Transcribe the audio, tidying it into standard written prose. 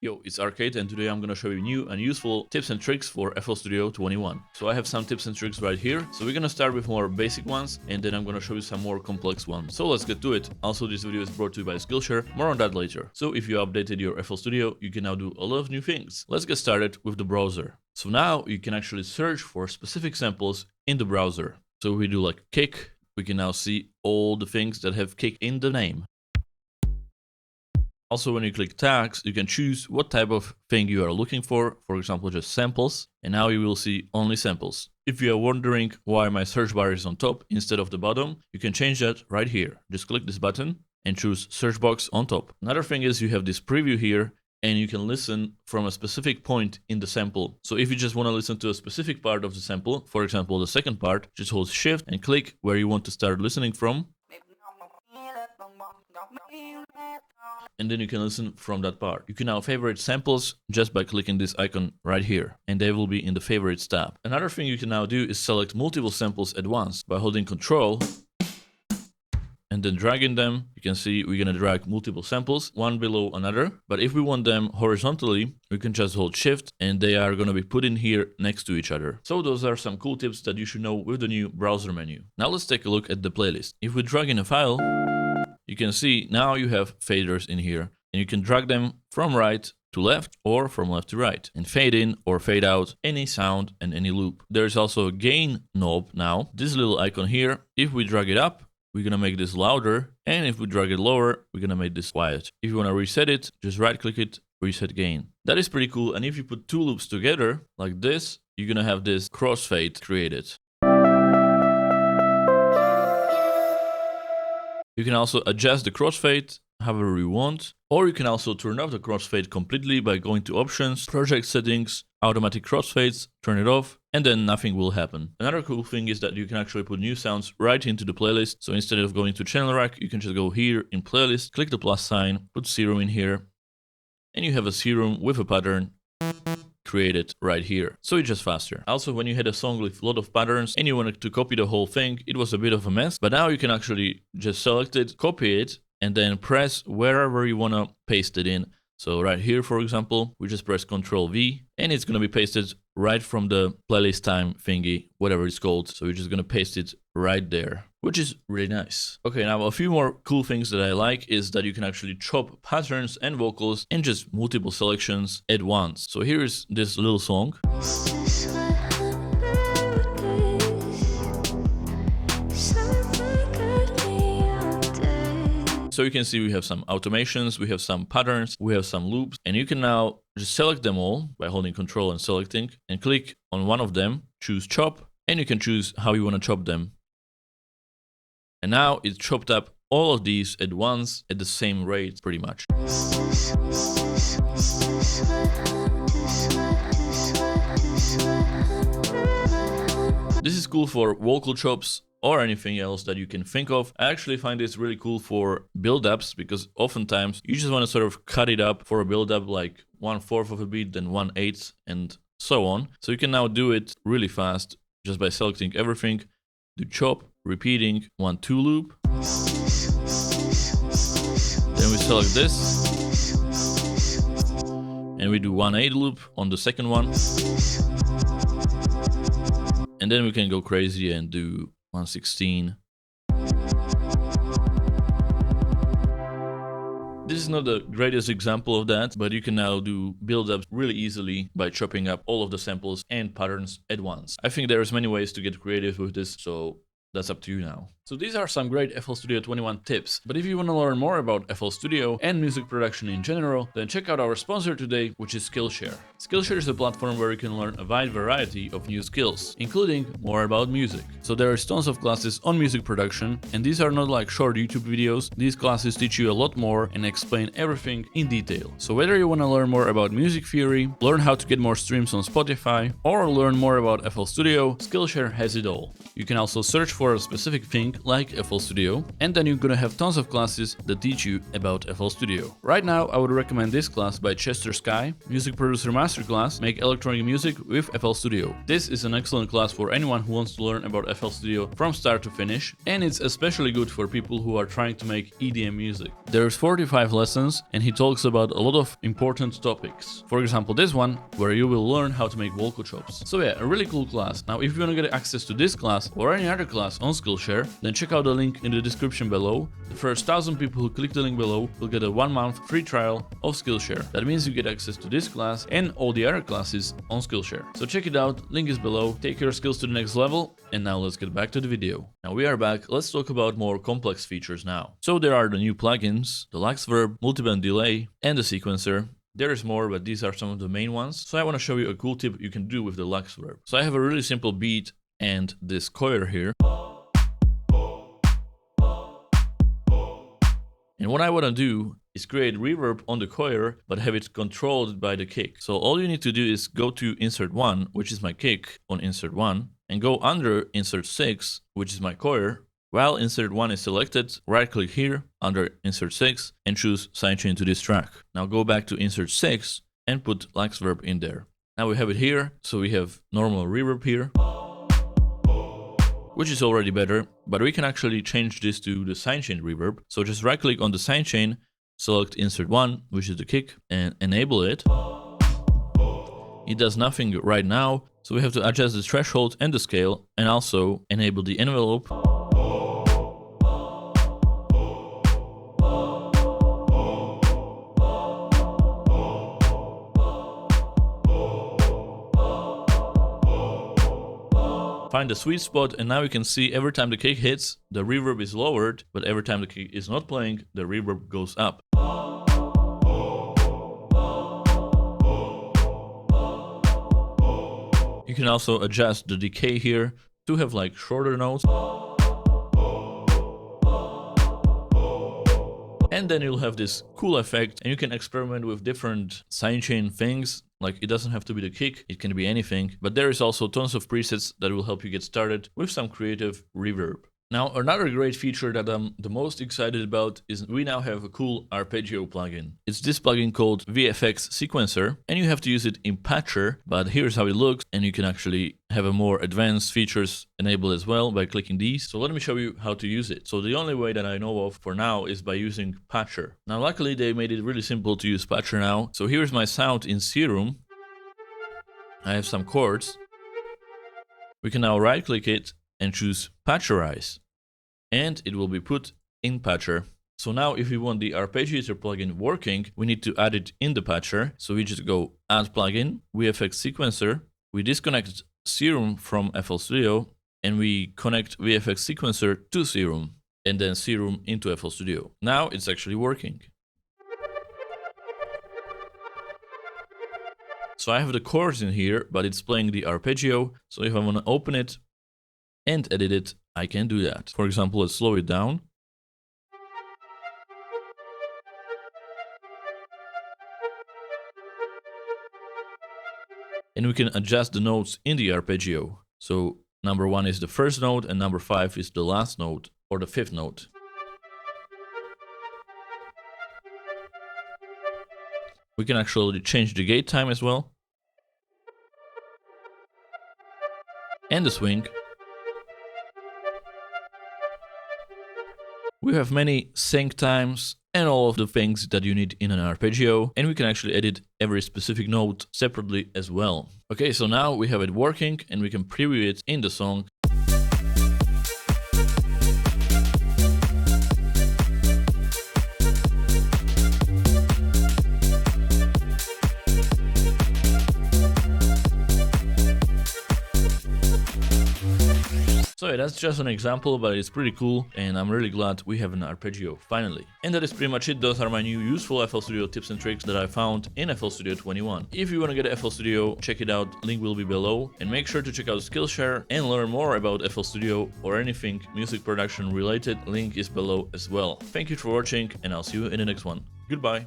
Yo, it's Arcade, and today I'm gonna show you new and useful tips and tricks for FL Studio 21. So I have some tips and tricks right here. So we're gonna start with more basic ones, and then I'm gonna show you some more complex ones. So let's get to it. Also, this video is brought to you by Skillshare. More on that later. So if you updated your FL Studio, you can now do a lot of new things. Let's get started with the browser. So now you can actually search for specific samples in the browser. So if we do like kick, we can now see all the things that have kick in the name. Also, when you click tags, you can choose what type of thing you are looking for example, just samples, and now you will see only samples. If you are wondering why my search bar is on top instead of the bottom, you can change that right here. Just click this button and choose search box on top. Another thing is you have this preview here, and you can listen from a specific point in the sample. So if you just want to listen to a specific part of the sample, for example, the second part, just hold shift and click where you want to start listening from. And then you can listen from that part. You can now favorite samples just by clicking this icon right here, and they will be in the favorites tab. Another thing you can now do is select multiple samples at once by holding Control and then dragging them. You can see we're gonna drag multiple samples, one below another. But if we want them horizontally, we can just hold shift and they are gonna be put in here next to each other. So those are some cool tips that you should know with the new browser menu. Now let's take a look at the playlist. If we drag in a file, you can see now you have faders in here, and you can drag them from right to left or from left to right and fade in or fade out any sound and any loop. There's also a gain knob now. This little icon here, if we drag it up, we're gonna make this louder, and if we drag it lower, we're gonna make this quiet. If you wanna reset it, just right click it, reset gain. That is pretty cool, and if you put two loops together like this, you're gonna have this crossfade created. You can also adjust the crossfade however you want, or you can also turn off the crossfade completely by going to Options, Project Settings, Automatic Crossfades, turn it off, and then nothing will happen. Another cool thing is that you can actually put new sounds right into the playlist. So instead of going to channel rack, you can just go here in playlist, click the plus sign, put serum in here, and you have a serum with a pattern created right here. So it's just faster. Also, when you had a song with a lot of patterns and you wanted to copy the whole thing, it was a bit of a mess, but now you can actually just select it, copy it, and then press wherever you want to paste it in. So right here, for example, we just press Ctrl V and it's going to be pasted right from the playlist time thingy, whatever it's called. So we're just going to paste it right there, which is really nice. Okay, now a few more cool things that I like is that you can actually chop patterns and vocals in just multiple selections at once. So here is this little song. So you can see we have some automations, we have some patterns, we have some loops, and you can now just select them all by holding Control and selecting, and click on one of them, choose chop, and you can choose how you want to chop them. And now it's chopped up all of these at once at the same rate, pretty much. This is cool for vocal chops or anything else that you can think of. I actually find this really cool for build-ups because oftentimes you just want to sort of cut it up for a build-up like 1/4 of a beat, then 1/8 and so on. So you can now do it really fast just by selecting everything, do chop, repeating 1/2 loop. Then we select this and we do 1/8 loop on the second one. And then we can go crazy and do 1/16. This is not the greatest example of that, but you can now do build-ups really easily by chopping up all of the samples and patterns at once. I think there's many ways to get creative with this, so that's up to you now. So these are some great FL Studio 21 tips, but if you want to learn more about FL Studio and music production in general, then check out our sponsor today, which is Skillshare. Skillshare is a platform where you can learn a wide variety of new skills, including more about music. So there are tons of classes on music production, and these are not like short YouTube videos. These classes teach you a lot more and explain everything in detail. So whether you want to learn more about music theory, learn how to get more streams on Spotify, or learn more about FL Studio, Skillshare has it all. You can also search for for a specific thing like FL Studio, and then you're gonna have tons of classes that teach you about FL Studio. Right now, I would recommend this class by Chester Sky, Music Producer Masterclass, Make Electronic Music with FL Studio. This is an excellent class for anyone who wants to learn about FL Studio from start to finish, and it's especially good for people who are trying to make EDM music. There's 45 lessons, and he talks about a lot of important topics. For example, this one, where you will learn how to make vocal chops. So yeah, a really cool class. Now, if you want to get access to this class or any other class on Skillshare, then check out the link in the description below. The first 1,000 people who click the link below will get a 1-month free trial of Skillshare. That means you get access to this class and all the other classes on Skillshare. So check it out, link is below, take your skills to the next level, and now let's get back to the video. Now we are back, let's talk about more complex features now. So there are the new plugins, the LuxeVerb, multiband delay, and the sequencer. There is more, but these are some of the main ones. So I want to show you a cool tip you can do with the LuxeVerb. So I have a really simple beat and this choir here. And what I want to do is create reverb on the choir, but have it controlled by the kick. So all you need to do is go to insert 1, which is my kick on insert 1, and go under insert 6, which is my choir. While insert 1 is selected, right click here under insert 6 and choose sidechain to this track. Now go back to insert 6 and put LuxeVerb in there. Now we have it here, so we have normal reverb here, which is already better, but we can actually change this to the sidechain reverb. So just right click on the sidechain, select insert 1, which is the kick, and enable it. It does nothing right now, so we have to adjust the threshold and the scale, and also enable the envelope. Find the sweet spot, and now you can see every time the kick hits, the reverb is lowered, but every time the kick is not playing, the reverb goes up. You can also adjust the decay here to have like shorter notes. And then you'll have this cool effect, and you can experiment with different sidechain things. Like, it doesn't have to be the kick, it can be anything. But there is also tons of presets that will help you get started with some creative reverb. Now, another great feature that I'm the most excited about is we now have a cool Arpeggio plugin. It's this plugin called VFX Sequencer, and you have to use it in Patcher, but here's how it looks, and you can actually have a more advanced features enabled as well by clicking these. So let me show you how to use it. So the only way that I know of for now is by using Patcher. Now, luckily they made it really simple to use Patcher now. So here's my sound in Serum. I have some chords. We can now right click it and choose Patcherize, and it will be put in Patcher. So now if we want the Arpeggiator plugin working, we need to add it in the Patcher. So we just go Add Plugin, VFX Sequencer, we disconnect Serum from FL Studio, and we connect VFX Sequencer to Serum, and then Serum into FL Studio. Now it's actually working. So I have the chords in here, but it's playing the arpeggio. So if I want to open it and edit it, I can do that. For example, let's slow it down. And we can adjust the notes in the arpeggio. So number 1 is the first note and number 5 is the last note or the 5th note. We can actually change the gate time as well. And the swing. We have many sync times and all of the things that you need in an arpeggio, and we can actually edit every specific note separately as well. Okay, so now we have it working and we can preview it in the song. So yeah, that's just an example, but it's pretty cool, and I'm really glad we have an arpeggio finally. And that is pretty much it. Those are my new useful FL Studio tips and tricks that I found in FL Studio 21. If you want to get FL Studio, check it out, link will be below, and make sure to check out Skillshare and learn more about FL Studio or anything music production related, link is below as well. Thank you for watching, and I'll see you in the next one. Goodbye.